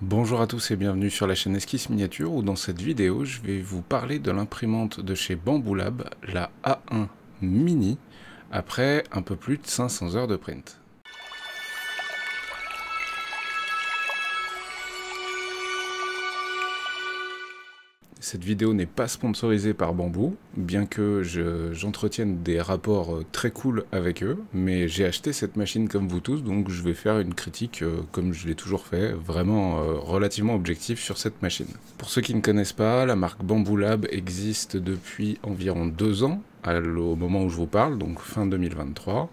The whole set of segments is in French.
Bonjour à tous et bienvenue sur la chaîne Esquisse Miniature où dans cette vidéo je vais vous parler de l'imprimante de chez Bambu Lab, la A1 Mini, après un peu plus de 500 heures de print. Cette vidéo n'est pas sponsorisée par Bambu, bien que j'entretienne des rapports très cool avec eux, mais j'ai acheté cette machine comme vous tous, donc je vais faire une critique comme je l'ai toujours fait, vraiment relativement objective sur cette machine. Pour ceux qui ne connaissent pas, la marque Bambu Lab existe depuis environ 2 ans, au moment où je vous parle, donc fin 2023.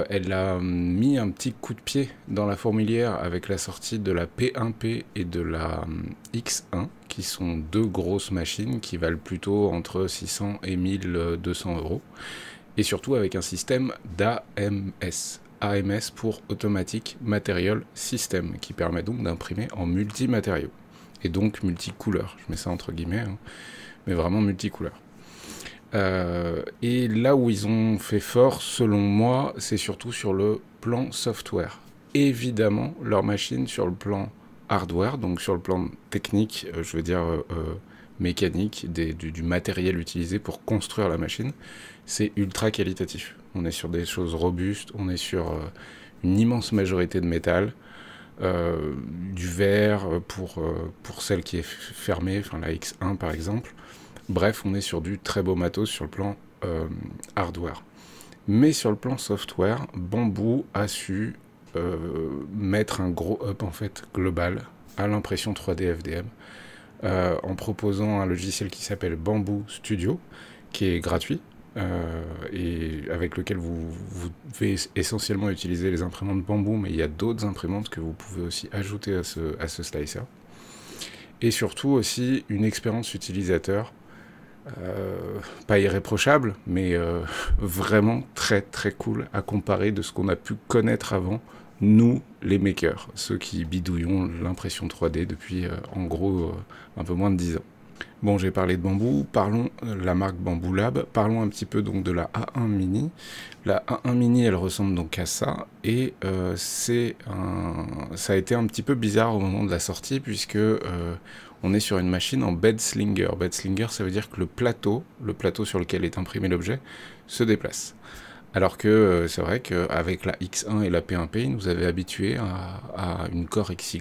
Elle a mis un petit coup de pied dans la fourmilière avec la sortie de la P1P et de la X1, qui sont deux grosses machines qui valent plutôt entre 600 et 1200 euros, et surtout avec un système d'AMS. AMS pour Automatic Material System, qui permet donc d'imprimer en multimatériaux, et donc multicouleurs, je mets ça entre guillemets, hein, mais vraiment multicouleurs. Et là où ils ont fait fort, selon moi, c'est surtout sur le plan software. Évidemment, leur machine sur le plan hardware, donc sur le plan technique, je veux dire mécanique, du matériel utilisé pour construire la machine, c'est ultra qualitatif. On est sur des choses robustes, on est sur une immense majorité de métal, du verre pour celle qui est fermée, enfin la X1 par exemple. Bref, on est sur du très beau matos sur le plan hardware. Mais sur le plan software, Bambu a su mettre un gros up en fait global à l'impression 3D FDM en proposant un logiciel qui s'appelle Bambu Studio, qui est gratuit et avec lequel vous devez essentiellement utiliser les imprimantes Bambu, mais il y a d'autres imprimantes que vous pouvez aussi ajouter à ce slicer. Et surtout aussi une expérience utilisateur pas irréprochable, mais vraiment très très cool à comparer de ce qu'on a pu connaître avant, nous les makers, ceux qui bidouillons l'impression 3D depuis en gros un peu moins de 10 ans. Bon, j'ai parlé de Bambu, parlons de la marque Bambu Lab, parlons un petit peu donc de la A1 Mini. La A1 Mini, elle ressemble donc à ça, et ça a été un petit peu bizarre au moment de la sortie, puisque on est sur une machine en bed slinger. Bed slinger, ça veut dire que le plateau sur lequel est imprimé l'objet, se déplace. Alors que c'est vrai qu'avec la X1 et la P1P, ils nous avaient habitués à une Core XY,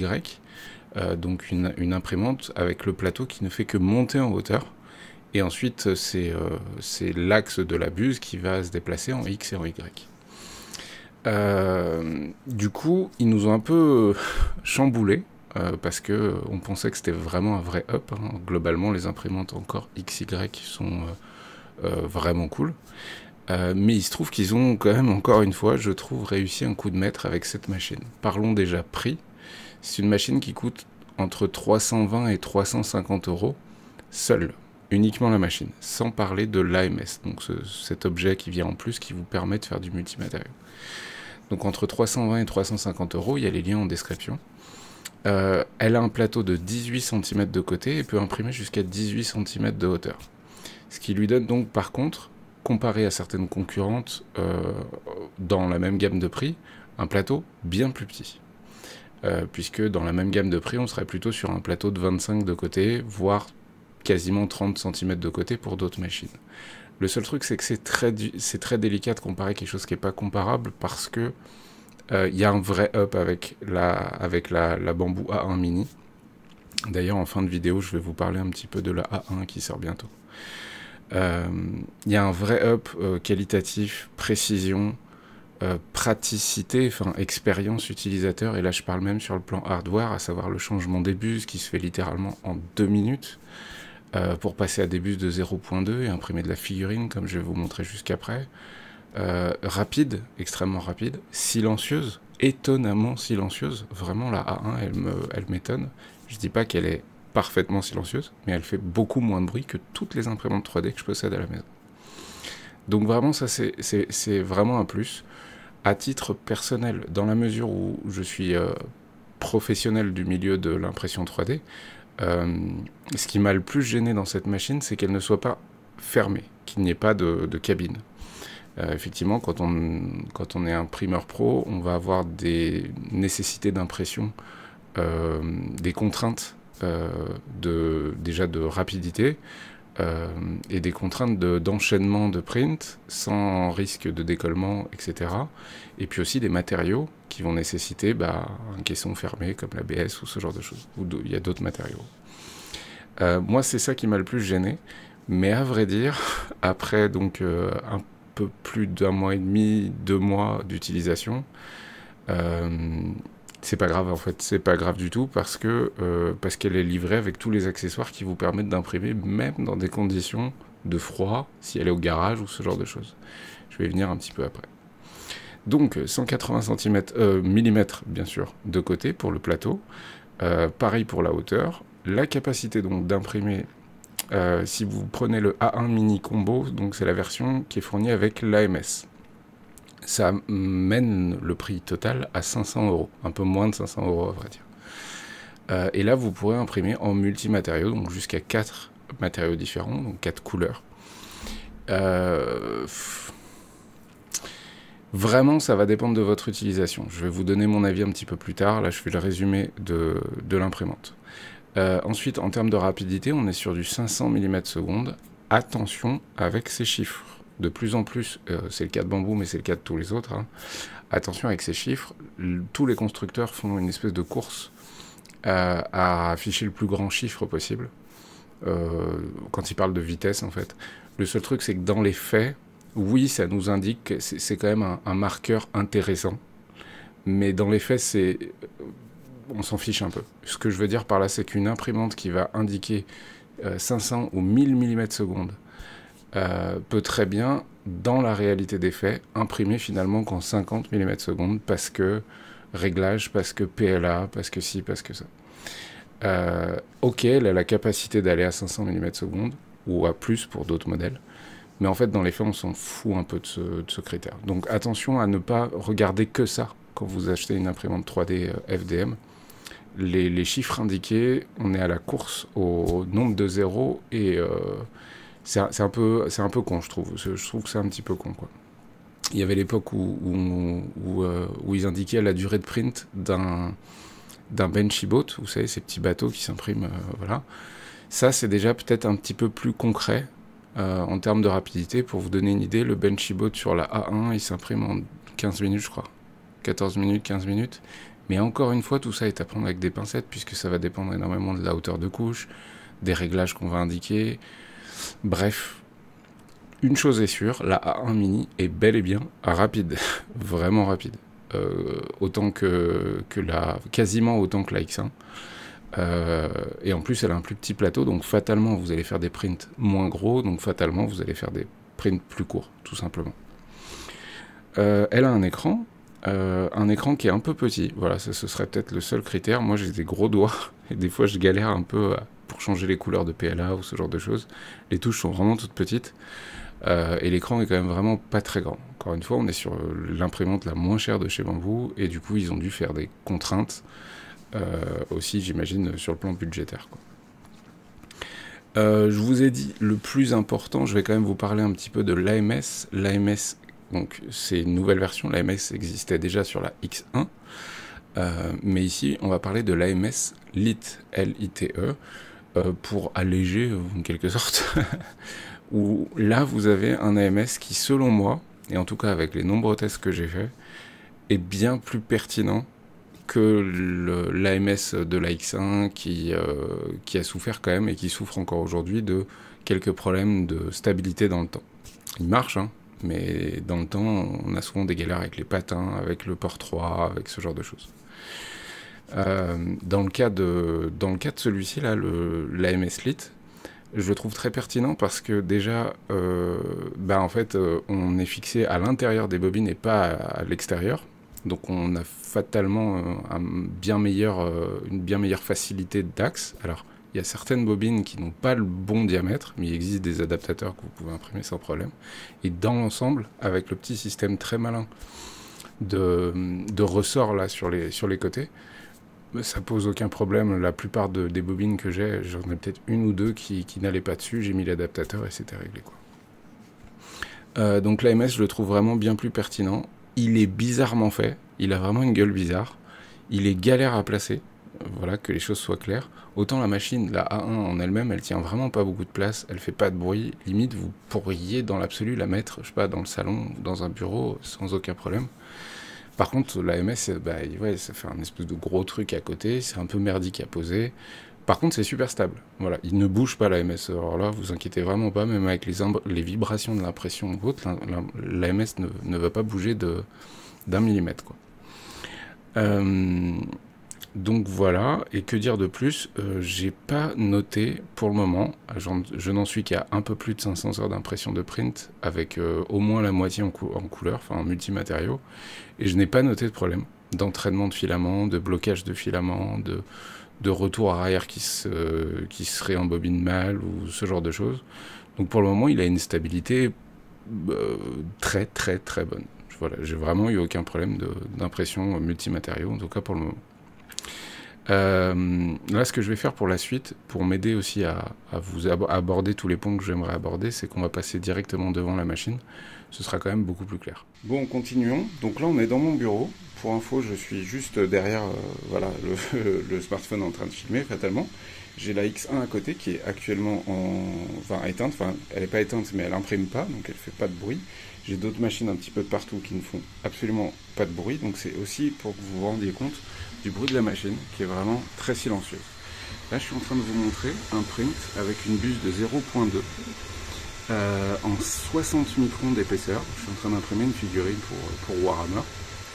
donc une imprimante avec le plateau qui ne fait que monter en hauteur. Et ensuite, c'est l'axe de la buse qui va se déplacer en X et en Y. Du coup, ils nous ont un peu chamboulé, parce qu'on pensait que c'était vraiment un vrai up. Hein. Globalement, les imprimantes encore XY sont vraiment cool. Mais il se trouve qu'ils ont quand même, encore une fois, je trouve, réussi un coup de maître avec cette machine. Parlons déjà prix. C'est une machine qui coûte entre 320 et 350 euros seule, uniquement la machine, sans parler de l'AMS, donc cet objet qui vient en plus qui vous permet de faire du multimatériau. Donc entre 320 et 350 euros, il y a les liens en description. Elle a un plateau de 18 cm de côté et peut imprimer jusqu'à 18 cm de hauteur. Ce qui lui donne donc par contre, comparé à certaines concurrentes dans la même gamme de prix, un plateau bien plus petit. Puisque dans la même gamme de prix, on serait plutôt sur un plateau de 25 de côté, voire quasiment 30 cm de côté pour d'autres machines. Le seul truc, c'est que c'est très délicat de comparer quelque chose qui n'est pas comparable, parce que y a un vrai up avec la Bambu A1 Mini. D'ailleurs, en fin de vidéo, je vais vous parler un petit peu de la A1 qui sort bientôt. Y a un vrai up qualitatif, précision, praticité, enfin expérience utilisateur, et là je parle même sur le plan hardware, à savoir le changement des buses qui se fait littéralement en 2 minutes pour passer à des buses de 0.2 et imprimer de la figurine comme je vais vous montrer jusqu'après. Rapide, extrêmement rapide, silencieuse, étonnamment silencieuse, vraiment la A1 elle m'étonne. Je dis pas qu'elle est parfaitement silencieuse, mais elle fait beaucoup moins de bruit que toutes les imprimantes 3D que je possède à la maison. Donc vraiment ça c'est vraiment un plus. À titre personnel, dans la mesure où je suis professionnel du milieu de l'impression 3D, ce qui m'a le plus gêné dans cette machine, c'est qu'elle ne soit pas fermée, qu'il n'y ait pas de cabine. Effectivement, quand on est imprimeur pro, on va avoir des nécessités d'impression des contraintes déjà de rapidité et des contraintes d'enchaînement de print sans risque de décollement, etc. Et puis aussi des matériaux qui vont nécessiter un caisson fermé comme l'ABS ou ce genre de choses. Ou il y a d'autres matériaux. Moi, c'est ça qui m'a le plus gêné. Mais à vrai dire, après donc un peu plus d'1 mois et demi, 2 mois d'utilisation, c'est pas grave en fait, c'est pas grave du tout parce qu'elle est livrée avec tous les accessoires qui vous permettent d'imprimer même dans des conditions de froid, si elle est au garage ou ce genre de choses. Je vais y venir un petit peu après. Donc 180 mm bien sûr de côté pour le plateau, pareil pour la hauteur. La capacité donc d'imprimer, si vous prenez le A1 mini combo, donc c'est la version qui est fournie avec l'AMS. Ça mène le prix total à 500 €, un peu moins de 500 € à vrai dire. Et là, vous pourrez imprimer en multimatériaux, donc jusqu'à 4 matériaux différents, donc 4 couleurs. Vraiment, ça va dépendre de votre utilisation. Je vais vous donner mon avis un petit peu plus tard. Là, je fais le résumé de l'imprimante. Ensuite, en termes de rapidité, on est sur du 500 mm/s. Attention avec ces chiffres. De plus en plus, c'est le cas de Bamboo, mais c'est le cas de tous les autres. Attention avec ces chiffres. Tous les constructeurs font une espèce de course à afficher le plus grand chiffre possible. Quand ils parlent de vitesse, en fait. Le seul truc, c'est que dans les faits, oui, ça nous indique que c'est quand même un marqueur intéressant. Mais dans les faits, on s'en fiche un peu. Ce que je veux dire par là, c'est qu'une imprimante qui va indiquer 500 ou 1000 mm/s peut très bien, dans la réalité des faits, imprimer finalement qu'en 50 mm/s parce que réglage, parce que PLA, parce que ci, parce que ça. Ok, elle a la capacité d'aller à 500 mm/s ou à plus pour d'autres modèles. Mais en fait, dans les faits, on s'en fout un peu de ce critère. Donc attention à ne pas regarder que ça quand vous achetez une imprimante 3D FDM. Les chiffres indiqués, on est à la course au nombre de zéros et c'est un peu con, je trouve. Je trouve que c'est un petit peu con, quoi. Il y avait l'époque où ils indiquaient la durée de print d'un Benchy Boat, vous savez, ces petits bateaux qui s'impriment, voilà. Ça, c'est déjà peut-être un petit peu plus concret en termes de rapidité. Pour vous donner une idée, le Benchy Boat sur la A1, il s'imprime en 15 minutes, je crois. 14 minutes, 15 minutes. Mais encore une fois, tout ça est à prendre avec des pincettes, puisque ça va dépendre énormément de la hauteur de couche, des réglages qu'on va indiquer. Bref, une chose est sûre, la A1 mini est bel et bien rapide, vraiment rapide. Quasiment autant que la X1. Et en plus, elle a un plus petit plateau, donc fatalement, vous allez faire des prints moins gros, donc fatalement, vous allez faire des prints plus courts, tout simplement. Elle a un écran qui est un peu petit. Voilà, ce serait peut-être le seul critère. Moi, j'ai des gros doigts, et des fois, je galère un peu pour changer les couleurs de PLA ou ce genre de choses. Les touches sont vraiment toutes petites, et l'écran est quand même vraiment pas très grand. Encore une fois, on est sur l'imprimante la moins chère de chez Bamboo, et du coup, ils ont dû faire des contraintes aussi, j'imagine, sur le plan budgétaire, quoi. Je vous ai dit le plus important, je vais quand même vous parler un petit peu de l'AMS. L'AMS, donc c'est une nouvelle version, l'AMS existait déjà sur la X1, mais ici on va parler de l'AMS Lite, L-I-T-E, pour alléger en quelque sorte, où là vous avez un AMS qui, selon moi, et en tout cas avec les nombreux tests que j'ai faits, est bien plus pertinent que l'AMS de la X1 qui a souffert quand même et qui souffre encore aujourd'hui de quelques problèmes de stabilité dans le temps. Il marche, hein, mais dans le temps, on a souvent des galères avec les patins, avec le port 3, avec ce genre de choses. Dans le cas de celui-ci, là, l'AMS Lite, je le trouve très pertinent parce que déjà, en fait, on est fixé à l'intérieur des bobines et pas à l'extérieur. Donc on a fatalement une bien meilleure facilité d'axe. Alors, il y a certaines bobines qui n'ont pas le bon diamètre, mais il existe des adaptateurs que vous pouvez imprimer sans problème. Et dans l'ensemble, avec le petit système très malin de ressorts là sur les côtés, ça pose aucun problème. La plupart des bobines que j'ai, j'en ai peut-être une ou deux qui n'allaient pas dessus. J'ai mis l'adaptateur et c'était réglé, quoi. Donc l'AMS, je le trouve vraiment bien plus pertinent. Il est bizarrement fait, il a vraiment une gueule bizarre, il est galère à placer, voilà, que les choses soient claires. Autant la machine, la A1 en elle-même, elle tient vraiment pas beaucoup de place, elle fait pas de bruit. Limite, vous pourriez dans l'absolu la mettre, je sais pas, dans le salon, dans un bureau, sans aucun problème. Par contre, la MS, bah, ouais, ça fait un espèce de gros truc à côté, c'est un peu merdique à poser. Par contre, c'est super stable. Voilà, il ne bouge pas la MS. Alors là, vous inquiétez vraiment pas, même avec les vibrations de l'impression ou autre, la MS ne va pas bouger d'un millimètre, quoi. Euh, donc voilà, et que dire de plus, j'ai pas noté pour le moment, je n'en suis qu'à un peu plus de 500 heures d'impression de print, avec au moins la moitié en couleur, enfin en multimatériaux, et je n'ai pas noté de problème d'entraînement de filaments, de blocage de filaments, de retour arrière qui se réembobine mal, ou ce genre de choses. Donc pour le moment, il a une stabilité très très très bonne. Voilà, j'ai vraiment eu aucun problème d'impression multimatériaux, en tout cas pour le moment. Là, ce que je vais faire pour la suite, pour m'aider aussi à vous aborder tous les points que j'aimerais aborder, c'est qu'on va passer directement devant la machine. Ce sera quand même beaucoup plus clair. Bon, continuons. Donc là, on est dans mon bureau. Pour info, je suis juste derrière voilà, le smartphone en train de filmer, fatalement. J'ai la X1 à côté qui est actuellement éteinte. Enfin, elle n'est pas éteinte, mais elle imprime pas, donc elle fait pas de bruit. J'ai d'autres machines un petit peu de partout qui ne font absolument pas de bruit. Donc c'est aussi pour que vous vous rendiez compte du bruit de la machine, qui est vraiment très silencieuse. Là, je suis en train de vous montrer un print avec une buse de 0.2 en 60 microns d'épaisseur. Je suis en train d'imprimer une figurine pour Warhammer.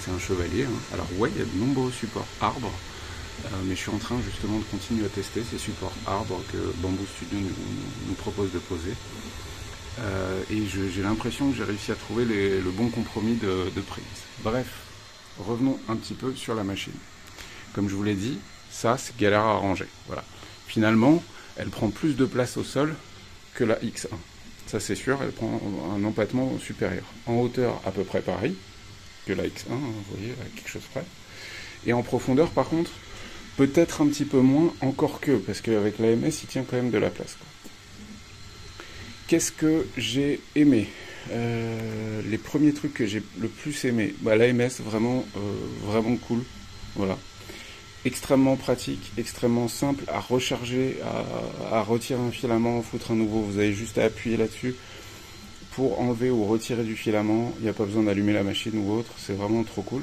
C'est un chevalier. Hein. Alors ouais, il y a de nombreux supports arbres, mais je suis en train justement de continuer à tester ces supports arbres que Bamboo Studio nous propose de poser. Et j'ai l'impression que j'ai réussi à trouver le bon compromis de print. Bref, revenons un petit peu sur la machine. Comme je vous l'ai dit, ça c'est galère à ranger. Voilà. Finalement, elle prend plus de place au sol que la X1. Ça c'est sûr, elle prend un empattement supérieur. En hauteur à peu près pareil que la X1, vous voyez, à quelque chose près. Et en profondeur par contre, peut-être un petit peu moins, encore que, parce qu'avec la MS, il tient quand même de la place, quoi. Qu'est-ce que j'ai aimé? Les premiers trucs que j'ai le plus aimé, bah, la MS, vraiment cool. Voilà. Extrêmement pratique, extrêmement simple à recharger, à retirer un filament, en foutre un nouveau. Vous avez juste à appuyer là-dessus pour enlever ou retirer du filament. Il n'y a pas besoin d'allumer la machine ou autre. C'est vraiment trop cool.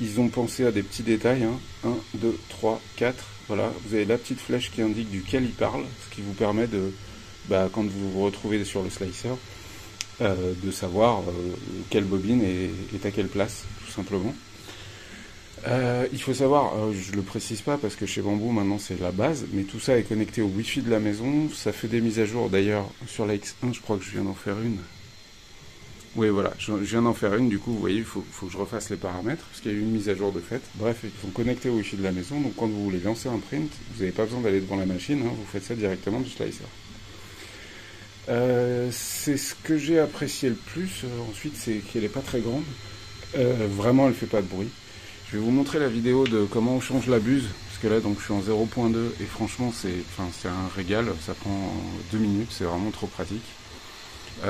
Ils ont pensé à des petits détails. Hein. 1, 2, 3, 4. Voilà. Vous avez la petite flèche qui indique duquel il parle, ce qui vous permet de, quand vous vous retrouvez sur le slicer, de savoir quelle bobine est à quelle place, tout simplement. Il faut savoir, je le précise pas parce que chez Bamboo maintenant c'est la base, mais tout ça est connecté au Wi-Fi de la maison. Ça fait des mises à jour. D'ailleurs sur la X1, je crois que je viens d'en faire une. Oui, voilà, je viens d'en faire une. Du coup, vous voyez, il faut que je refasse les paramètres parce qu'il y a eu une mise à jour de fait. Bref, ils sont connectés au Wi-Fi de la maison. Donc quand vous voulez lancer un print, vous n'avez pas besoin d'aller devant la machine. Hein, vous faites ça directement du slicer. C'est ce que j'ai apprécié le plus. Ensuite, c'est qu'elle n'est pas très grande. Vraiment, elle fait pas de bruit. Je vais vous montrer la vidéo de comment on change la buse, parce que là donc je suis en 0.2 et franchement c'est un régal, ça prend 2 minutes, c'est vraiment trop pratique.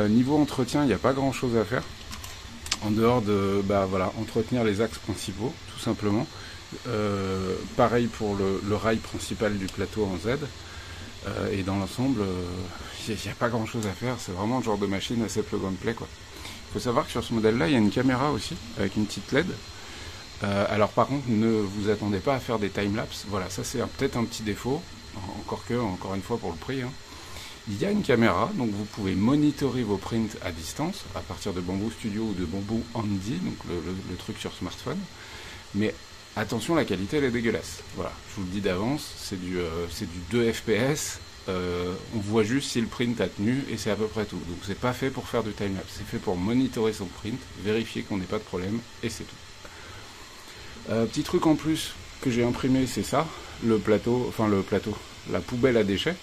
Niveau entretien, il n'y a pas grand chose à faire, en dehors de entretenir les axes principaux, tout simplement. Pareil pour le rail principal du plateau en Z, et dans l'ensemble, il n'y a pas grand chose à faire, c'est vraiment le genre de machine assez plug and play, quoi. Il faut savoir que sur ce modèle là, il y a une caméra aussi, avec une petite LED. Alors par contre, ne vous attendez pas à faire des timelapses. Voilà, ça c'est peut-être un petit défaut, encore une fois pour le prix. Hein. Il y a une caméra, donc vous pouvez monitorer vos prints à distance, à partir de Bamboo Studio ou de Bamboo Handy, donc le truc sur smartphone. Mais attention, la qualité elle est dégueulasse. Voilà, je vous le dis d'avance, c'est du 2 FPS. On voit juste si le print a tenu et c'est à peu près tout. Donc c'est pas fait pour faire du timelapse, c'est fait pour monitorer son print, vérifier qu'on n'ait pas de problème et c'est tout. Petit truc en plus que j'ai imprimé, c'est ça, la poubelle à déchets,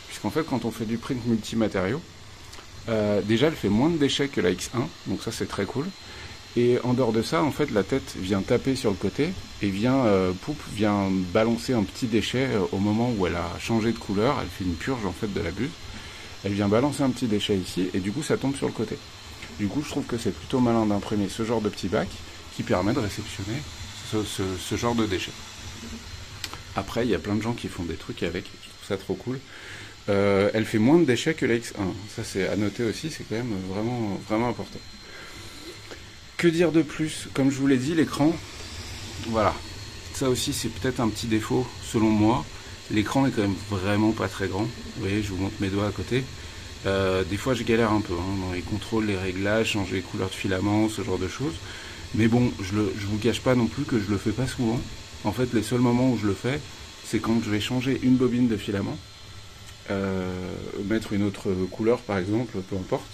puisqu'en fait quand on fait du print multimatériaux, déjà elle fait moins de déchets que la X1, donc ça c'est très cool, et en dehors de ça, en fait la tête vient taper sur le côté, et vient balancer un petit déchet au moment où elle a changé de couleur, elle fait une purge en fait de la buse, elle vient balancer un petit déchet ici, et du coup ça tombe sur le côté. Du coup je trouve que c'est plutôt malin d'imprimer ce genre de petit bac, qui permet de réceptionner ce genre de déchets. Après, il y a plein de gens qui font des trucs avec, je trouve ça trop cool. Elle fait moins de déchets que la X1, ça c'est à noter aussi, c'est quand même vraiment, vraiment important. Que dire de plus? Comme je vous l'ai dit, l'écran, voilà, ça aussi c'est peut-être un petit défaut selon moi. L'écran est quand même vraiment pas très grand, vous voyez, je vous montre mes doigts à côté. Des fois je galère un peu dans les contrôles, les réglages, changer les couleurs de filament, ce genre de choses. Mais bon, je vous cache pas non plus que je le fais pas souvent. En fait, les seuls moments où je le fais, c'est quand je vais changer une bobine de filament, mettre une autre couleur par exemple, peu importe.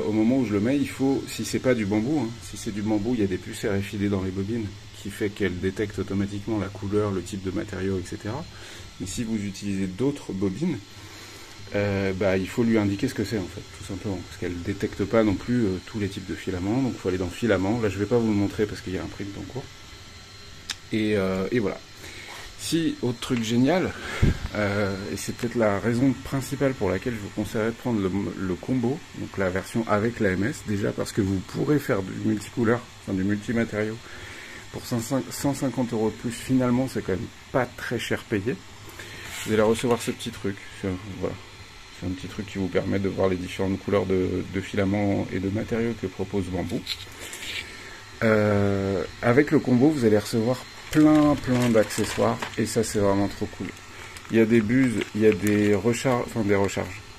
Au moment où je le mets, il faut, si c'est pas du bambou, hein, si c'est du bambou, il y a des puces RFID dans les bobines qui fait qu'elles détectent automatiquement la couleur, le type de matériau, etc. Mais si vous utilisez d'autres bobines, il faut lui indiquer ce que c'est en fait, tout simplement, parce qu'elle ne détecte pas non plus tous les types de filaments, donc il faut aller dans filament. Là je vais pas vous le montrer parce qu'il y a un print en cours. Et voilà. Si, autre truc génial, et c'est peut-être la raison principale pour laquelle je vous conseillerais de prendre le combo, donc la version avec l'AMS, déjà parce que vous pourrez faire du multicouleur, enfin du multimatériau, pour 150 € de plus, finalement c'est quand même pas très cher payé. Vous allez recevoir ce petit truc, voilà. C'est un petit truc qui vous permet de voir les différentes couleurs de filaments et de matériaux que propose Bamboo. Avec le combo, vous allez recevoir plein d'accessoires et ça c'est vraiment trop cool. Il y a des buses, il y a des recharges,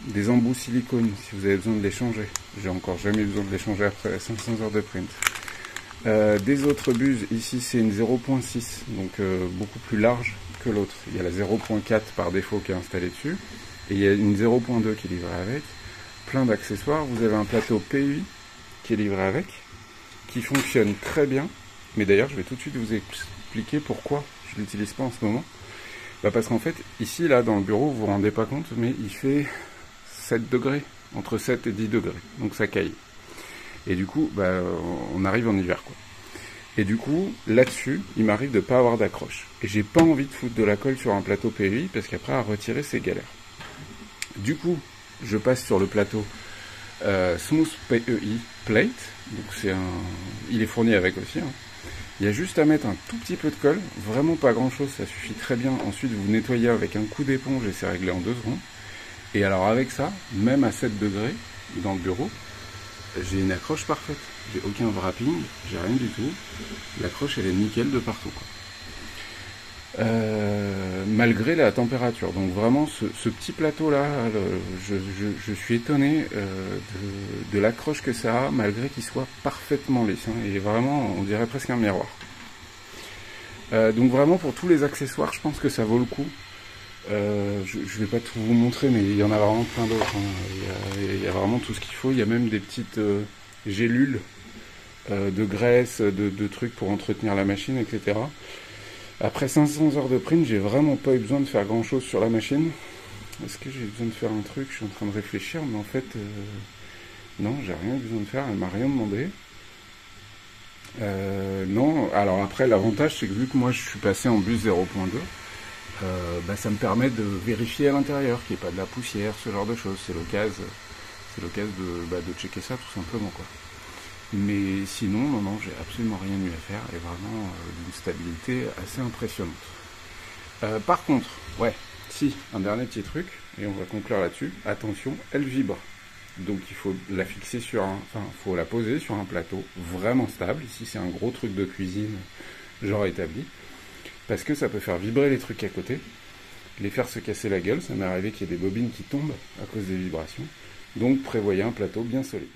des embouts silicone si vous avez besoin de les changer. J'ai encore jamais eu besoin de les changer après 500 heures de print. Des autres buses, ici c'est une 0.6, donc beaucoup plus large que l'autre. Il y a la 0.4 par défaut qui est installée dessus, et il y a une 0.2 qui est livrée avec. Plein d'accessoires, vous avez un plateau PUI qui est livré avec, qui fonctionne très bien, mais d'ailleurs je vais tout de suite vous expliquer pourquoi je ne l'utilise pas en ce moment. Parce qu'en fait, ici, là, dans le bureau, vous vous rendez pas compte, mais il fait 7 degrés, entre 7 et 10 degrés, donc ça caille. Et du coup, on arrive en hiver, quoi. Et du coup, là-dessus, il m'arrive de pas avoir d'accroche. Et j'ai pas envie de foutre de la colle sur un plateau PUI, parce qu'après, à retirer, c'est galère. Du coup, je passe sur le plateau Smooth PEI Plate, donc il est fourni avec aussi, hein. Il y a juste à mettre un tout petit peu de colle, vraiment pas grand chose, ça suffit très bien. Ensuite vous nettoyez avec un coup d'éponge et c'est réglé en 2 secondes. Et alors avec ça, même à 7 degrés dans le bureau, j'ai une accroche parfaite. J'ai aucun wrapping, j'ai rien du tout. L'accroche elle est nickel de partout, quoi. Malgré la température. Donc vraiment ce petit plateau là, je suis étonné de l'accroche que ça a, malgré qu'il soit parfaitement lisse, hein, et vraiment on dirait presque un miroir. Donc vraiment pour tous les accessoires, je pense que ça vaut le coup. Je vais pas tout vous montrer, mais il y en a vraiment plein d'autres, hein. Il y a vraiment tout ce qu'il faut. Il y a même des petites gélules de graisse, de trucs pour entretenir la machine, etc. Après 500 heures de print, j'ai vraiment pas eu besoin de faire grand chose sur la machine. Est-ce que j'ai besoin de faire un truc? Je suis en train de réfléchir, mais en fait, non, j'ai rien besoin de faire, elle m'a rien demandé. Non, alors après, l'avantage, c'est que vu que moi je suis passé en bus 0.2, ça me permet de vérifier à l'intérieur qu'il n'y ait pas de la poussière, ce genre de choses. C'est l'occasion de checker ça tout simplement, quoi. Mais sinon, non, j'ai absolument rien eu à faire, et vraiment d'une stabilité assez impressionnante. Par contre, un dernier petit truc, et on va conclure là-dessus. Attention, elle vibre. Donc il faut la fixer faut la poser sur un plateau vraiment stable. Ici c'est un gros truc de cuisine, genre établi, parce que ça peut faire vibrer les trucs à côté, les faire se casser la gueule. Ça m'est arrivé qu'il y ait des bobines qui tombent à cause des vibrations. Donc prévoyez un plateau bien solide.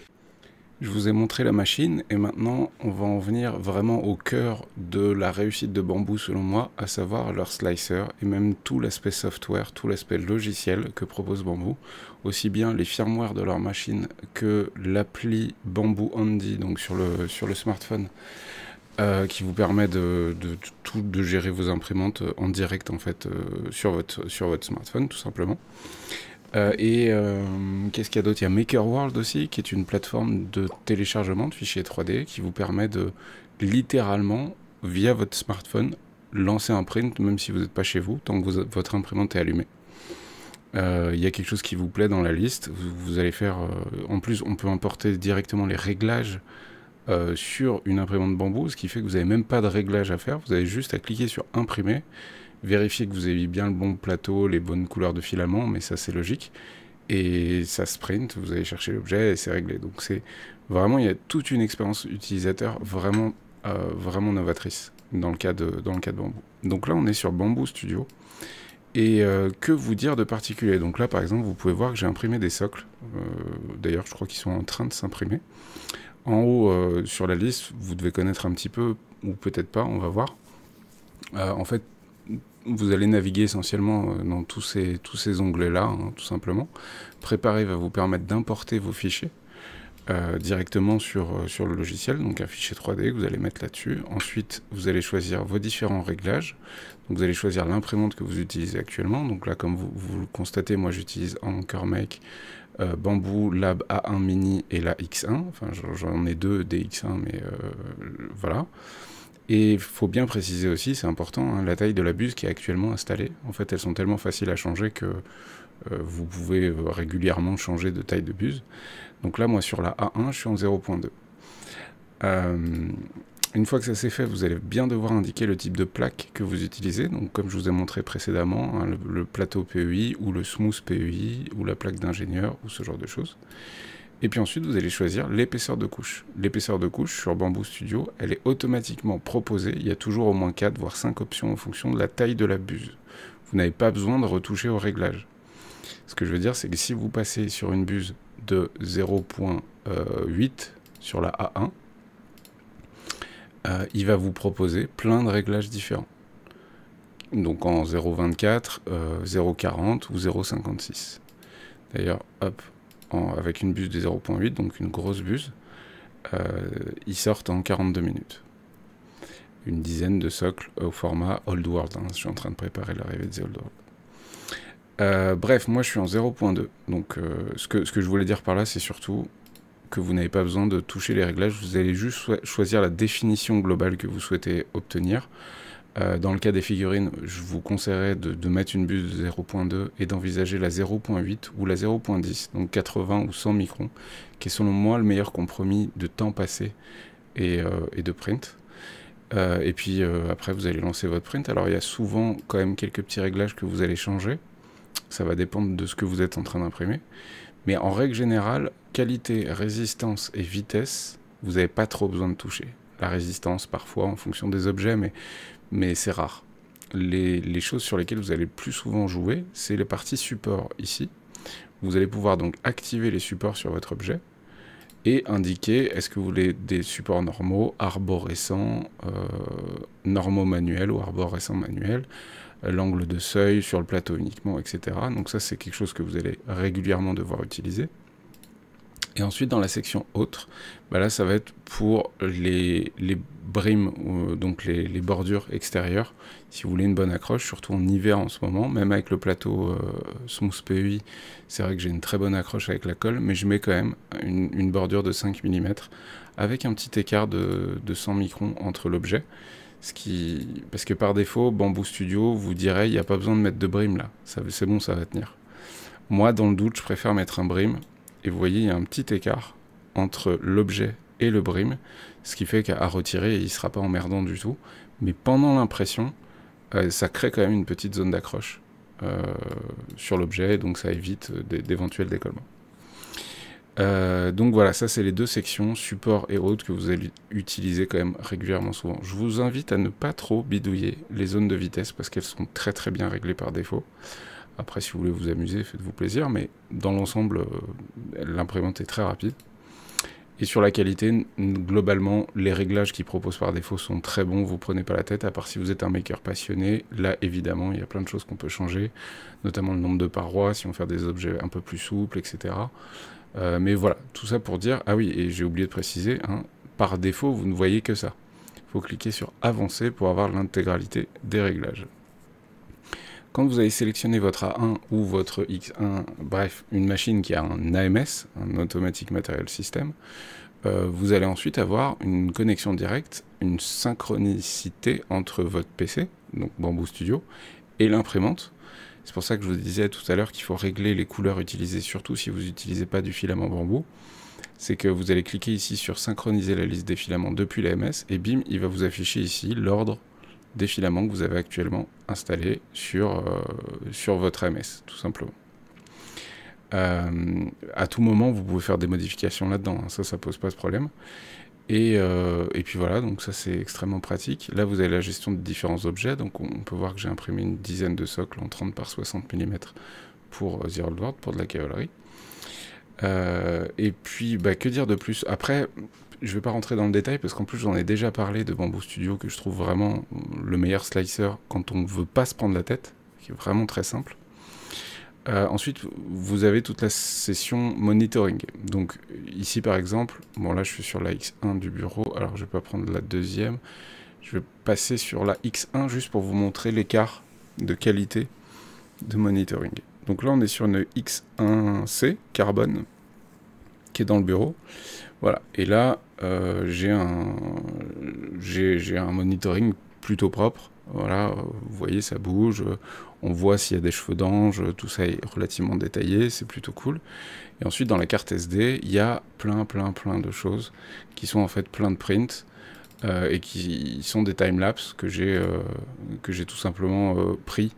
Je vous ai montré la machine et maintenant on va en venir vraiment au cœur de la réussite de Bamboo selon moi, à savoir leur slicer et même tout l'aspect software, tout l'aspect logiciel que propose Bamboo, aussi bien les firmware de leur machine que l'appli Bamboo Handy, donc sur le smartphone, qui vous permet de gérer vos imprimantes en direct en fait sur votre smartphone tout simplement. Qu'est-ce qu'il y a d'autre? Il y a MakerWorld aussi, qui est une plateforme de téléchargement de fichiers 3D qui vous permet de littéralement, via votre smartphone, lancer un print même si vous n'êtes pas chez vous, tant que votre imprimante est allumée. Il y a quelque chose qui vous plaît dans la liste, vous allez faire... en plus, on peut importer directement les réglages sur une imprimante bambou, ce qui fait que vous n'avez même pas de réglage à faire, vous avez juste à cliquer sur imprimer, vérifier que vous avez bien le bon plateau, les bonnes couleurs de filament, mais ça c'est logique, et ça sprint, vous allez chercher l'objet et c'est réglé. Donc c'est vraiment, il y a toute une expérience utilisateur vraiment, vraiment novatrice dans le cas de Bamboo. Donc là on est sur Bamboo Studio. Et que vous dire de particulier? Donc là par exemple vous pouvez voir que j'ai imprimé des socles, d'ailleurs je crois qu'ils sont en train de s'imprimer. En haut sur la liste vous devez connaître un petit peu, ou peut-être pas, on va voir. En fait vous allez naviguer essentiellement dans tous ces onglets là, hein, tout simplement. Préparer va vous permettre d'importer vos fichiers directement sur le logiciel, donc un fichier 3D que vous allez mettre là-dessus. Ensuite, vous allez choisir vos différents réglages. Donc vous allez choisir l'imprimante que vous utilisez actuellement. Donc là, comme vous le constatez, moi j'utilise en Anchormake Bamboo Lab A1 Mini et la X1. Enfin, j'en ai deux des X1, mais voilà. Et il faut bien préciser aussi, c'est important, hein, la taille de la buse qui est actuellement installée. En fait, elles sont tellement faciles à changer que vous pouvez régulièrement changer de taille de buse. Donc là, moi, sur la A1, je suis en 0.2. Une fois que ça c'est fait, vous allez bien devoir indiquer le type de plaque que vous utilisez. Donc, comme je vous ai montré précédemment, hein, le plateau PEI ou le smooth PEI ou la plaque d'ingénieur ou ce genre de choses. Et puis ensuite, vous allez choisir l'épaisseur de couche. L'épaisseur de couche sur Bamboo Studio, elle est automatiquement proposée. Il y a toujours au moins 4 voire 5 options en fonction de la taille de la buse. Vous n'avez pas besoin de retoucher au réglage. Ce que je veux dire, c'est que si vous passez sur une buse de 0.8 sur la A1, il va vous proposer plein de réglages différents. Donc en 0.24, 0.40 ou 0.56. D'ailleurs, hop, avec une buse de 0.8, donc une grosse buse, ils sortent en 42 minutes. Une dizaine de socles au format Old World. Hein, je suis en train de préparer l'arrivée de The Old World. Bref, moi je suis en 0.2. Donc ce que je voulais dire par là, c'est surtout que vous n'avez pas besoin de toucher les réglages. Vous allez juste choisir la définition globale que vous souhaitez obtenir. Dans le cas des figurines, je vous conseillerais de mettre une buse de 0.2 et d'envisager la 0.8 ou la 0.10, donc 80 ou 100 microns, qui est selon moi le meilleur compromis de temps passé et de print. Et puis après vous allez lancer votre print. Alors il y a souvent quand même quelques petits réglages que vous allez changer. Ça va dépendre de ce que vous êtes en train d'imprimer. Mais en règle générale, qualité, résistance et vitesse, vous n'avez pas trop besoin de toucher. La résistance parfois en fonction des objets, mais c'est rare. Les choses sur lesquelles vous allez le plus souvent jouer, c'est les parties support ici. Vous allez pouvoir donc activer les supports sur votre objet et indiquer est-ce que vous voulez des supports normaux, arborescents, normaux manuels ou arborescents manuels, l'angle de seuil sur le plateau uniquement, etc. Donc ça c'est quelque chose que vous allez régulièrement devoir utiliser. Et ensuite dans la section autres, bah là ça va être pour les brimes, donc les bordures extérieures. Si vous voulez une bonne accroche, surtout en hiver en ce moment, même avec le plateau Smooth PEI, c'est vrai que j'ai une très bonne accroche avec la colle, mais je mets quand même une bordure de 5 mm avec un petit écart de 100 microns entre l'objet. Parce que par défaut, Bamboo Studio vous dirait il n'y a pas besoin de mettre de brim là, c'est bon, ça va tenir. Moi dans le doute, je préfère mettre un brim. Et vous voyez, il y a un petit écart entre l'objet et le brim, ce qui fait qu'à retirer, il ne sera pas emmerdant du tout. Mais pendant l'impression, ça crée quand même une petite zone d'accroche sur l'objet, donc ça évite d'éventuels décollements. Donc voilà, ça c'est les deux sections, support et autres, que vous allez utiliser quand même régulièrement souvent. Je vous invite à ne pas trop bidouiller les zones de vitesse, parce qu'elles sont très très bien réglées par défaut. Après, si vous voulez vous amuser, faites-vous plaisir, mais dans l'ensemble, l'imprimante est très rapide. Et sur la qualité, globalement, les réglages qu'ils proposent par défaut sont très bons, vous prenez pas la tête, à part si vous êtes un maker passionné. Là, évidemment, il y a plein de choses qu'on peut changer, notamment le nombre de parois, si on veut faire des objets un peu plus souples, etc. Mais voilà, tout ça pour dire, ah oui, et j'ai oublié de préciser, hein, par défaut, vous ne voyez que ça. Il faut cliquer sur Avancer pour avoir l'intégralité des réglages. Quand vous avez sélectionné votre A1 ou votre X1, bref, une machine qui a un AMS, un Automatic Material System, vous allez ensuite avoir une connexion directe, une synchronicité entre votre PC, donc Bamboo Studio, et l'imprimante. C'est pour ça que je vous disais tout à l'heure qu'il faut régler les couleurs utilisées, surtout si vous n'utilisez pas du filament bambou. c'est que vous allez cliquer ici sur synchroniser la liste des filaments depuis la MS, et bim, il va vous afficher ici l'ordre des filaments que vous avez actuellement installés sur votre MS, tout simplement. À tout moment, vous pouvez faire des modifications là-dedans, hein, ça pose pas de problème. Et puis voilà, donc ça c'est extrêmement pratique. Là, vous avez la gestion de différents objets, donc on peut voir que j'ai imprimé une dizaine de socles en 30 par 60 mm pour The Old World, pour de la cavalerie. Et puis, bah, que dire de plus? Après, je vais pas rentrer dans le détail, parce qu'en plus j'en ai déjà parlé de Bamboo Studio, que je trouve vraiment le meilleur slicer quand on veut pas se prendre la tête, qui est vraiment très simple. Ensuite, vous avez toute la session monitoring. Donc ici par exemple, bon là je suis sur la X1 du bureau, alors je vais pas prendre la deuxième, je vais passer sur la X1 juste pour vous montrer l'écart de qualité de monitoring. Donc là on est sur une X1C carbone qui est dans le bureau. Voilà, et là j'ai un monitoring plutôt propre. Voilà, vous voyez, ça bouge, on voit s'il y a des cheveux d'ange, tout ça est relativement détaillé, c'est plutôt cool. Et ensuite, dans la carte SD, il y a plein de choses qui sont en fait plein de prints et qui sont des timelapses que j'ai tout simplement pris.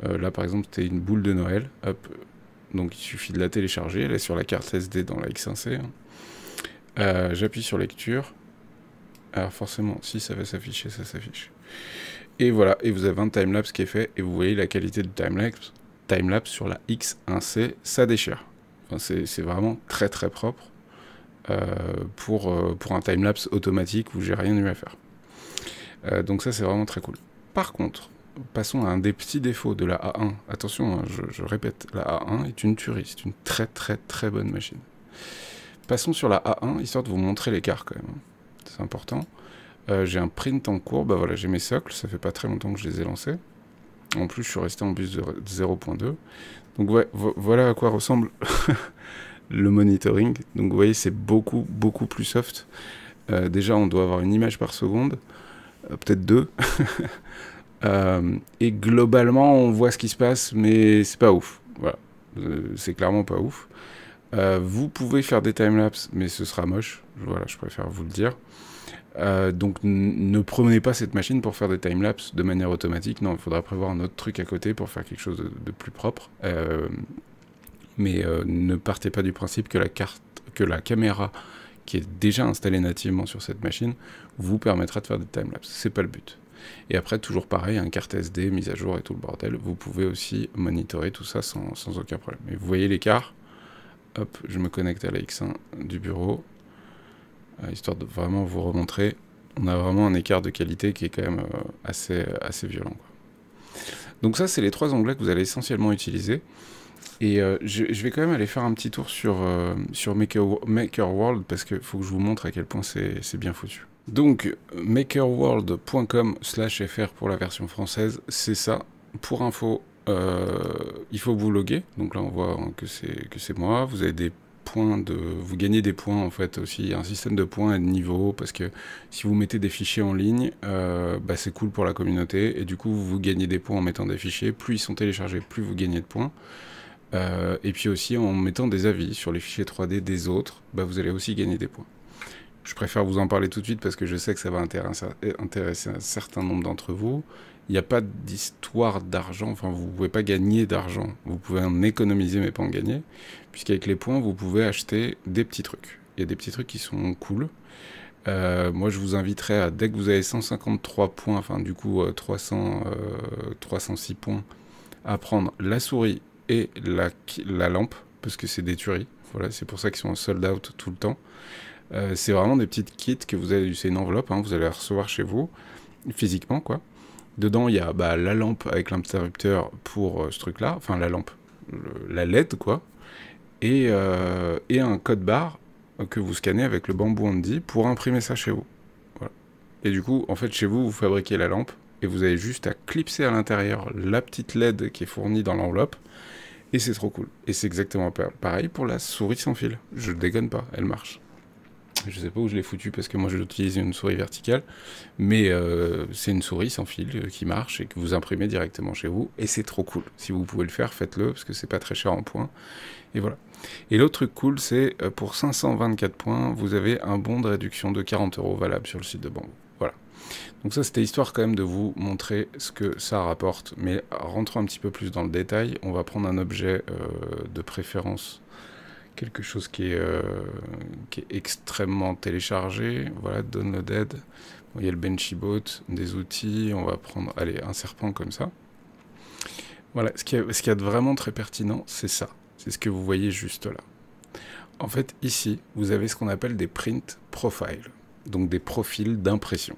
Là, par exemple, c'était une boule de Noël, hop, donc il suffit de la télécharger, elle est sur la carte SD dans la X1C. Hein. J'appuie sur lecture. Alors forcément, si ça va s'afficher, ça s'affiche. Et voilà, et vous avez un timelapse qui est fait, et vous voyez la qualité du timelapse sur la X1C, ça déchire. Enfin, c'est vraiment très propre pour un timelapse automatique où j'ai rien eu à faire. Donc ça c'est vraiment très cool. Par contre, passons à un des petits défauts de la A1. Attention, hein, je répète, la A1 est une tuerie, c'est une très bonne machine. Passons sur la A1, histoire de vous montrer l'écart quand même. C'est important. J'ai un print en cours, bah voilà, j'ai mes socles, ça fait pas très longtemps que je les ai lancés. En plus, je suis resté en bus de 0.2. Donc ouais, voilà à quoi ressemble le monitoring. Donc vous voyez, c'est beaucoup plus soft. Déjà, on doit avoir une image par seconde, peut-être deux. Et globalement, on voit ce qui se passe, mais c'est pas ouf. Voilà, c'est clairement pas ouf. Vous pouvez faire des timelapses, mais ce sera moche. Voilà, je préfère vous le dire. Donc ne prenez pas cette machine pour faire des timelapses de manière automatique. Non, il faudra prévoir un autre truc à côté pour faire quelque chose de plus propre. Mais ne partez pas du principe que la caméra qui est déjà installée nativement sur cette machine vous permettra de faire des timelapses. C'est pas le but. Et après, toujours pareil, une carte SD, mise à jour et tout le bordel, vous pouvez aussi monitorer tout ça sans aucun problème. Et vous voyez l'écart. Hop, je me connecte à la X1 du bureau. Histoire de vraiment vous remontrer, on a vraiment un écart de qualité qui est quand même assez violent, quoi. Donc ça, c'est les trois onglets que vous allez essentiellement utiliser. Et je vais quand même aller faire un petit tour sur Maker World, parce qu'il faut que je vous montre à quel point c'est bien foutu. Donc, makerworld.com/fr pour la version française, c'est ça. Pour info, il faut vous loguer. Donc là, on voit que c'est moi. Vous avez vous gagnez des points en fait aussi, il y a un système de points et de niveaux, parce que si vous mettez des fichiers en ligne, bah, c'est cool pour la communauté, et du coup vous gagnez des points en mettant des fichiers, plus ils sont téléchargés, plus vous gagnez de points, et puis aussi en mettant des avis sur les fichiers 3D des autres, bah, vous allez aussi gagner des points. Je préfère vous en parler tout de suite parce que je sais que ça va intéresser un certain nombre d'entre vous. Il n'y a pas d'histoire d'argent, enfin vous ne pouvez pas gagner d'argent, vous pouvez en économiser mais pas en gagner, puisqu'avec les points vous pouvez acheter des petits trucs. Il y a des petits trucs qui sont cool. Moi je vous inviterai à, dès que vous avez 153 points, enfin du coup 306 points, à prendre la souris et la lampe, parce que c'est des tueries, voilà, c'est pour ça qu'ils sont en sold out tout le temps. C'est vraiment des petites kits que vous avez, c'est une enveloppe, hein, vous allez la recevoir chez vous, physiquement quoi. Dedans, il y a la lampe avec l'interrupteur pour ce truc-là, enfin la lampe, la LED, quoi, et un code barre que vous scannez avec le Bamboo Handy pour imprimer ça chez vous. Voilà. Et du coup, en fait, chez vous, vous fabriquez la lampe, et vous avez juste à clipser à l'intérieur la petite LED qui est fournie dans l'enveloppe, et c'est trop cool. Et c'est exactement pareil pour la souris sans fil. Je déconne pas, elle marche. Je sais pas où je l'ai foutu parce que moi j'utilise une souris verticale, mais c'est une souris sans fil qui marche et que vous imprimez directement chez vous, et c'est trop cool. Si vous pouvez le faire, faites-le parce que c'est pas très cher en points, et voilà. Et l'autre truc cool, c'est pour 524 points, vous avez un bon de réduction de 40 € valable sur le site de Bamboo. Voilà. Donc ça, c'était histoire quand même de vous montrer ce que ça rapporte, mais rentrons un petit peu plus dans le détail. On va prendre un objet de préférence, quelque chose qui est extrêmement téléchargé. Voilà, downloaded. Bon, il y a le Benchybot, des outils. On va prendre, allez, un serpent comme ça. Voilà, ce qu'il y a de vraiment très pertinent, c'est ça. C'est ce que vous voyez juste là. En fait, ici, vous avez ce qu'on appelle des print profiles, donc des profils d'impression,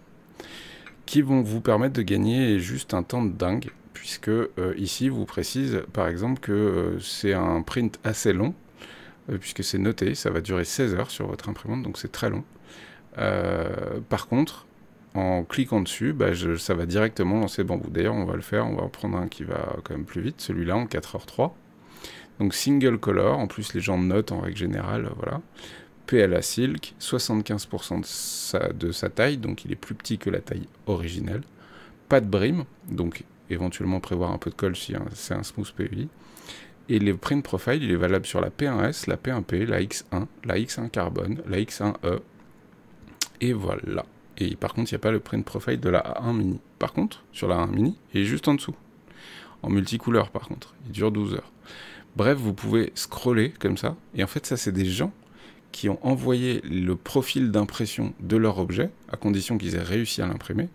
qui vont vous permettre de gagner juste un temps de dingue, puisque ici, vous précise, par exemple, que c'est un print assez long, puisque c'est noté, ça va durer 16 heures sur votre imprimante, donc c'est très long. Par contre, en cliquant dessus, bah, ça va directement lancer Bamboo. D'ailleurs, on va le faire, on va en prendre un qui va quand même plus vite, celui-là en 4h03. Donc single color, en plus les gens notent en règle générale, voilà. PLA Silk, 75% de sa taille, donc il est plus petit que la taille originelle. Pas de brim, donc éventuellement prévoir un peu de colle si c'est un smooth PUI. Et le print profile, il est valable sur la P1S, la P1P, la X1, la X1 carbone, la X1E, et voilà. Et par contre, il n'y a pas le print profile de la A1 mini. Par contre, sur la A1 mini, il est juste en dessous. En multicouleur par contre, il dure 12 heures. Bref, vous pouvez scroller comme ça, et en fait ça c'est des gens qui ont envoyé le profil d'impression de leur objet, à condition qu'ils aient réussi à l'imprimer,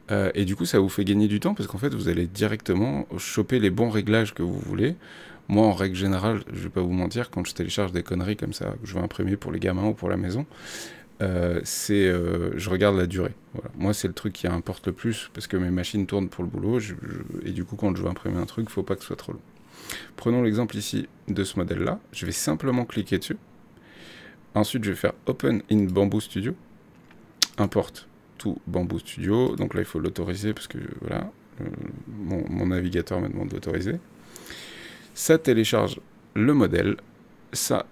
et du coup ça vous fait gagner du temps, parce qu'en fait vous allez directement choper les bons réglages que vous voulez. Moi en règle générale, je vais pas vous mentir, quand je télécharge des conneries comme ça, que je veux imprimer pour les gamins ou pour la maison, je regarde la durée. Voilà. Moi, c'est le truc qui importe le plus, parce que mes machines tournent pour le boulot, et du coup, quand je veux imprimer un truc, il ne faut pas que ce soit trop long. Prenons l'exemple ici de ce modèle-là. Je vais simplement cliquer dessus. Ensuite, je vais faire Open in Bamboo Studio. Importe tout Bamboo Studio. Donc là, il faut l'autoriser, parce que voilà, mon navigateur me demande d'autoriser. Ça télécharge le modèle. Ça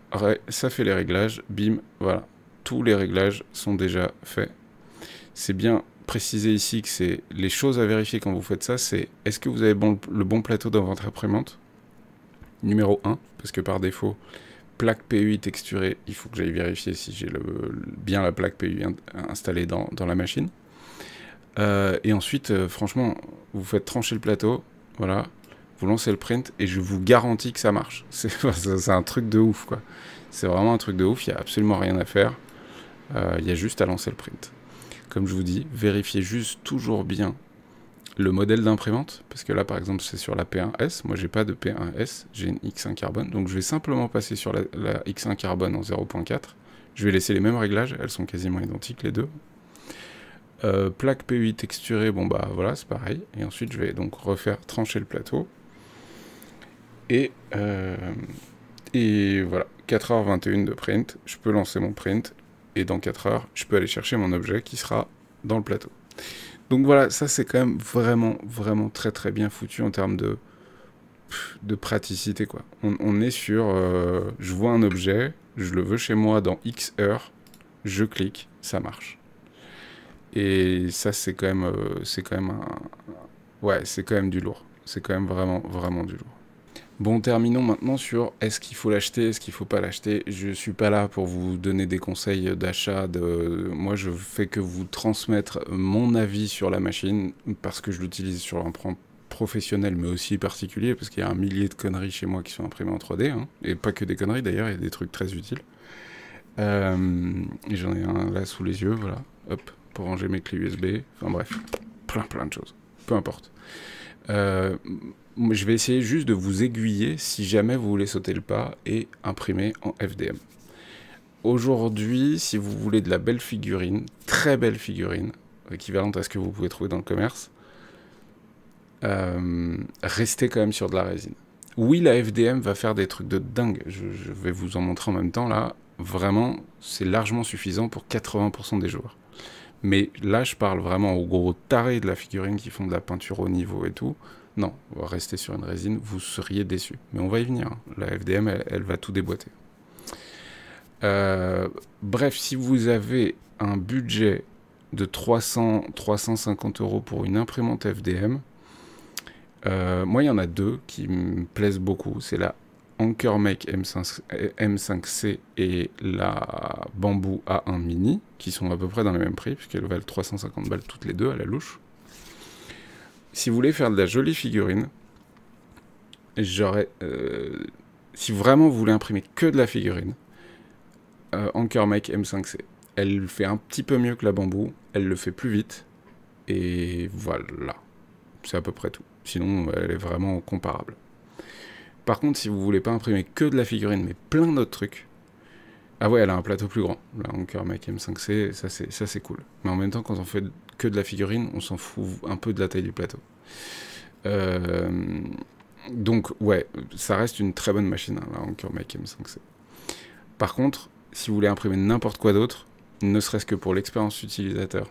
fait les réglages. Bim, voilà. Tous les réglages sont déjà faits. C'est bien précisé ici que c'est les choses à vérifier quand vous faites ça, c'est est-ce que vous avez le bon plateau dans votre imprimante? Numéro 1, parce que par défaut, plaque PUI texturée, il faut que j'aille vérifier si j'ai bien la plaque PUI installée dans la machine. Et ensuite, franchement, vous faites trancher le plateau, voilà, vous lancez le print, et je vous garantis que ça marche. C'est un truc de ouf, quoi. C'est vraiment un truc de ouf, il n'y a absolument rien à faire. Il y a juste à lancer le print. Comme je vous dis, vérifiez juste toujours bien le modèle d'imprimante, parce que là par exemple c'est sur la P1S, moi j'ai pas de P1S, j'ai une X1 carbone, donc je vais simplement passer sur la X1 carbone en 0.4, je vais laisser les mêmes réglages, elles sont quasiment identiques les deux. Plaque PUI texturée, bon bah voilà c'est pareil, et ensuite je vais donc refaire trancher le plateau, et voilà, 4h21 de print, je peux lancer mon print, et dans 4 heures, je peux aller chercher mon objet qui sera dans le plateau. Donc voilà, ça c'est quand même vraiment, vraiment très très bien foutu en termes de praticité, quoi. On est sur, je vois un objet, je le veux chez moi dans X heures, je clique, ça marche. Et ça c'est quand même ouais, c'est quand même du lourd. C'est quand même vraiment, vraiment du lourd. Bon, terminons maintenant sur est-ce qu'il faut l'acheter, est-ce qu'il ne faut pas l'acheter. Je ne suis pas là pour vous donner des conseils d'achat. Moi, je fais que vous transmettre mon avis sur la machine, parce que je l'utilise sur un plan professionnel, mais aussi particulier, parce qu'il y a un millier de conneries chez moi qui sont imprimées en 3D, hein, et pas que des conneries d'ailleurs, il y a des trucs très utiles. Et j'en ai un là sous les yeux, voilà, hop, pour ranger mes clés USB, enfin bref, plein de choses, peu importe. Je vais essayer juste de vous aiguiller si jamais vous voulez sauter le pas et imprimer en FDM. Aujourd'hui, si vous voulez de la belle figurine, très belle figurine, équivalente à ce que vous pouvez trouver dans le commerce, restez quand même sur de la résine. Oui, la FDM va faire des trucs de dingue, je vais vous en montrer en même temps là, vraiment, c'est largement suffisant pour 80% des joueurs. Mais là, je parle vraiment aux gros tarés de la figurine qui font de la peinture au niveau et tout. Non, on va rester sur une résine, vous seriez déçus. Mais on va y venir, hein. La FDM, elle va tout déboîter. Bref, si vous avez un budget de 300-350 euros pour une imprimante FDM, moi il y en a deux qui me plaisent beaucoup, c'est la AnkerMake M5C et la Bamboo A1 Mini, qui sont à peu près dans les mêmes prix, puisqu'elles valent 350 balles toutes les deux à la louche. Si vous voulez faire de la jolie figurine, si vraiment vous voulez imprimer que de la figurine, AnkerMake M5C. Elle fait un petit peu mieux que la Bamboo, elle le fait plus vite, et voilà. C'est à peu près tout. Sinon, elle est vraiment comparable. Par contre, si vous voulez pas imprimer que de la figurine, mais plein d'autres trucs, ah ouais, elle a un plateau plus grand. La AnkerMake M5C, ça c'est cool. Mais en même temps, quand on fait que de la figurine, on s'en fout un peu de la taille du plateau. Donc ouais, ça reste une très bonne machine, hein, la AnkerMake M5C. Par contre, si vous voulez imprimer n'importe quoi d'autre, ne serait-ce que pour l'expérience utilisateur,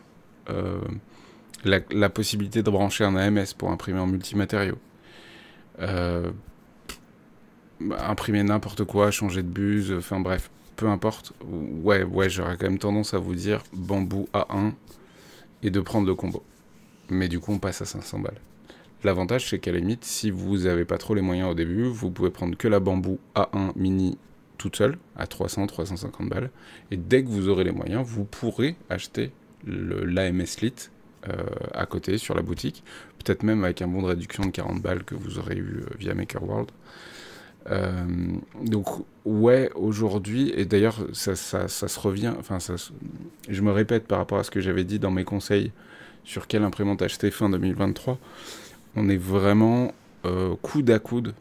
la possibilité de brancher un AMS pour imprimer en multimatériaux, imprimer n'importe quoi, changer de buse, enfin bref, peu importe, ouais, j'aurais quand même tendance à vous dire Bamboo A1 et de prendre le combo. Mais du coup, on passe à 500 balles. L'avantage, c'est qu'à la limite, si vous n'avez pas trop les moyens au début, vous pouvez prendre que la Bamboo A1 Mini toute seule, à 300-350 balles. Et dès que vous aurez les moyens, vous pourrez acheter l'AMS Lite à côté, sur la boutique. Peut-être même avec un bon de réduction de 40 balles que vous aurez eu via MakerWorld. Donc, ouais, aujourd'hui, et d'ailleurs, ça se revient, enfin, je me répète par rapport à ce que j'avais dit dans mes conseils sur quelle imprimante acheter fin 2023. On est vraiment coude à coude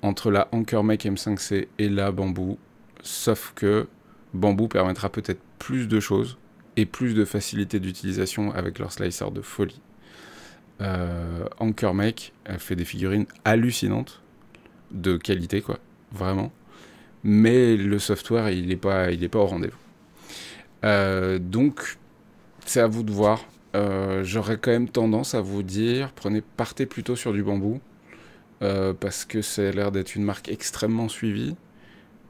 entre la AnkerMake M5C et la Bamboo, sauf que Bamboo permettra peut-être plus de choses et plus de facilité d'utilisation avec leur slicer de folie. AnkerMake, elle fait des figurines hallucinantes, de qualité, quoi, vraiment. Mais le software, il est pas au rendez-vous. Donc, c'est à vous de voir. J'aurais quand même tendance à vous dire, partez plutôt sur du Bamboo, parce que ça a l'air d'être une marque extrêmement suivie,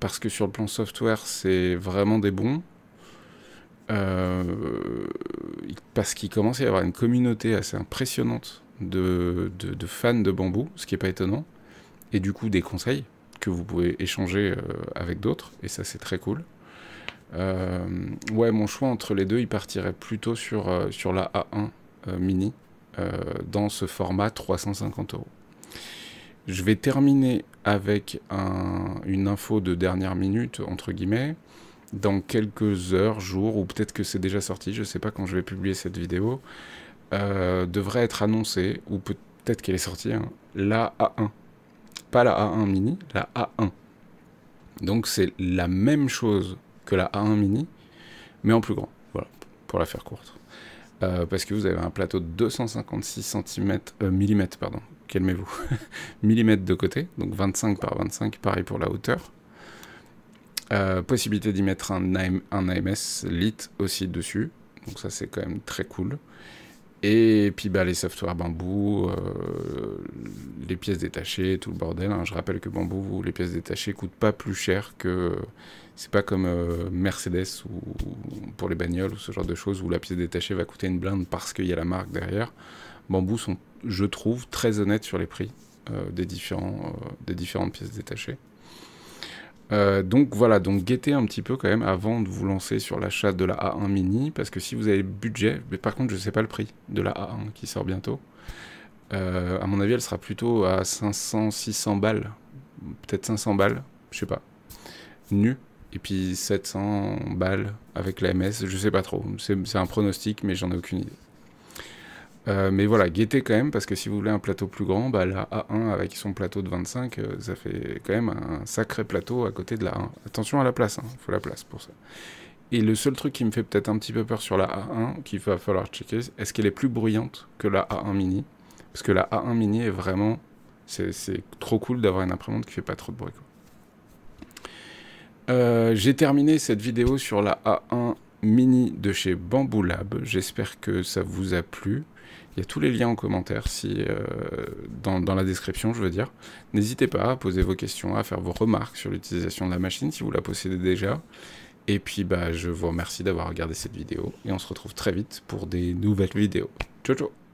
parce que sur le plan software, c'est vraiment des bons, parce qu'il commence à y avoir une communauté assez impressionnante de fans de Bamboo, ce qui n'est pas étonnant, et du coup des conseils que vous pouvez échanger avec d'autres, et ça c'est très cool. Ouais, mon choix entre les deux, il partirait plutôt sur la A1 Mini, dans ce format 350 euros. Je vais terminer avec une info de dernière minute, entre guillemets. Dans quelques heures, jours, ou peut-être que c'est déjà sorti, je ne sais pas quand je vais publier cette vidéo, devrait être annoncé, ou peut-être qu'elle est sortie, hein, la A1. Pas la A1 Mini, la A1. Donc c'est la même chose que la A1 Mini, mais en plus grand. Voilà, pour la faire courte. Parce que vous avez un plateau de 256 mm, pardon, calmez-vous, millimètres de côté, donc 25 par 25, pareil pour la hauteur. Possibilité d'y mettre un AMS Lite aussi dessus, donc ça c'est quand même très cool. Et puis bah, les softwares Bamboo, les pièces détachées, tout le bordel. Hein. Je rappelle que Bamboo, les pièces détachées coûtent pas plus cher que... C'est pas comme Mercedes ou pour les bagnoles ou ce genre de choses où la pièce détachée va coûter une blinde parce qu'il y a la marque derrière. Bamboo sont, je trouve, très honnêtes sur les prix des différentes pièces détachées. Donc voilà, donc guettez un petit peu quand même avant de vous lancer sur l'achat de la A1 Mini, parce que si vous avez le budget, mais par contre je sais pas le prix de la A1 qui sort bientôt, à mon avis elle sera plutôt à 500-600 balles, peut-être 500 balles, je sais pas, nu, et puis 700 balles avec la MS, je sais pas trop, c'est un pronostic mais j'en ai aucune idée. Mais voilà, guettez quand même, parce que si vous voulez un plateau plus grand, bah, la A1 avec son plateau de 25, ça fait quand même un sacré plateau à côté de la A1. Attention à la place, il faut la place pour ça. Et le seul truc qui me fait peut-être un petit peu peur sur la A1, qu'il va falloir checker, est-ce qu'elle est plus bruyante que la A1 Mini? Parce que la A1 Mini est vraiment... C'est trop cool d'avoir une imprimante qui fait pas trop de bruit, quoi. J'ai terminé cette vidéo sur la A1 Mini de chez Bamboo Lab. J'espère que ça vous a plu. Il y a tous les liens en commentaire, dans la description, je veux dire. N'hésitez pas à poser vos questions, à faire vos remarques sur l'utilisation de la machine si vous la possédez déjà. Et puis, je vous remercie d'avoir regardé cette vidéo et on se retrouve très vite pour des nouvelles vidéos. Ciao, ciao!